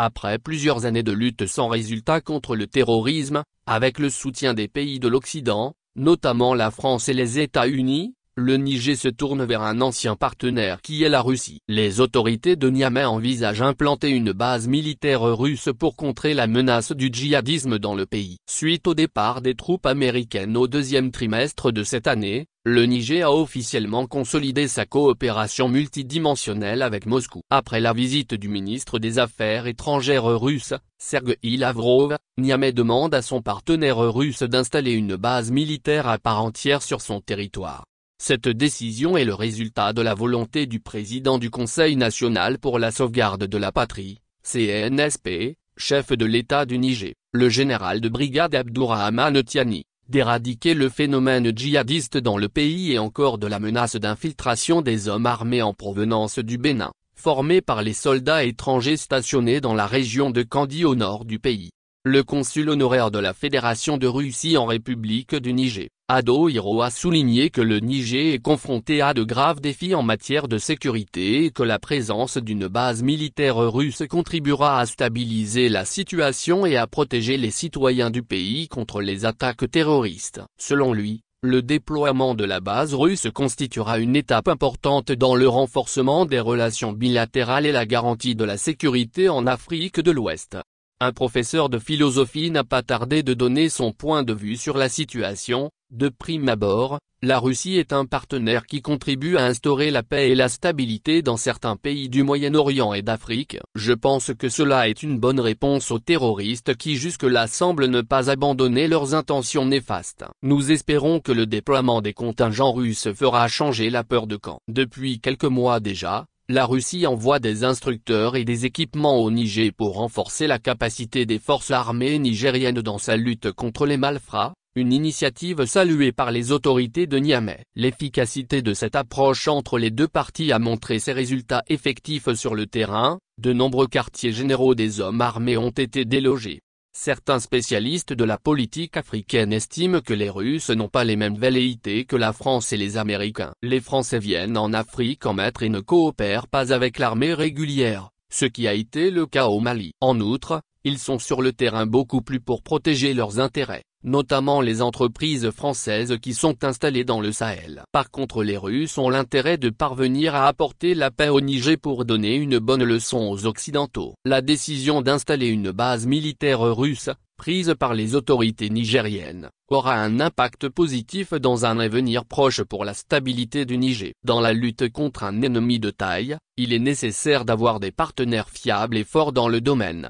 Après plusieurs années de lutte sans résultat contre le terrorisme, avec le soutien des pays de l'Occident, notamment la France et les États-Unis, le Niger se tourne vers un ancien partenaire qui est la Russie. Les autorités de Niamey envisagent d'implanter une base militaire russe pour contrer la menace du djihadisme dans le pays. Suite au départ des troupes américaines au deuxième trimestre de cette année, le Niger a officiellement consolidé sa coopération multidimensionnelle avec Moscou. Après la visite du ministre des Affaires étrangères russe, Sergueï Lavrov, Niamey demande à son partenaire russe d'installer une base militaire à part entière sur son territoire. Cette décision est le résultat de la volonté du président du Conseil national pour la sauvegarde de la patrie, CNSP, chef de l'État du Niger, le général de brigade Abdourahmane Tiani, d'éradiquer le phénomène djihadiste dans le pays et encore de la menace d'infiltration des hommes armés en provenance du Bénin, formés par les soldats étrangers stationnés dans la région de Kandi au nord du pays. Le consul honoraire de la Fédération de Russie en République du Niger, Ado Hiro, a souligné que le Niger est confronté à de graves défis en matière de sécurité et que la présence d'une base militaire russe contribuera à stabiliser la situation et à protéger les citoyens du pays contre les attaques terroristes. Selon lui, le déploiement de la base russe constituera une étape importante dans le renforcement des relations bilatérales et la garantie de la sécurité en Afrique de l'Ouest. Un professeur de philosophie n'a pas tardé de donner son point de vue sur la situation. De prime abord, la Russie est un partenaire qui contribue à instaurer la paix et la stabilité dans certains pays du Moyen-Orient et d'Afrique. Je pense que cela est une bonne réponse aux terroristes qui jusque-là semblent ne pas abandonner leurs intentions néfastes. Nous espérons que le déploiement des contingents russes fera changer la peur de camp. Depuis quelques mois déjà, la Russie envoie des instructeurs et des équipements au Niger pour renforcer la capacité des forces armées nigériennes dans sa lutte contre les malfrats, une initiative saluée par les autorités de Niamey. L'efficacité de cette approche entre les deux parties a montré ses résultats effectifs sur le terrain, de nombreux quartiers généraux des hommes armés ont été délogés. Certains spécialistes de la politique africaine estiment que les Russes n'ont pas les mêmes velléités que la France et les Américains. Les Français viennent en Afrique en maître et ne coopèrent pas avec l'armée régulière, ce qui a été le cas au Mali. En outre, ils sont sur le terrain beaucoup plus pour protéger leurs intérêts, notamment les entreprises françaises qui sont installées dans le Sahel. Par contre, les Russes ont l'intérêt de parvenir à apporter la paix au Niger pour donner une bonne leçon aux Occidentaux. La décision d'installer une base militaire russe, prise par les autorités nigériennes, aura un impact positif dans un avenir proche pour la stabilité du Niger. Dans la lutte contre un ennemi de taille, il est nécessaire d'avoir des partenaires fiables et forts dans le domaine.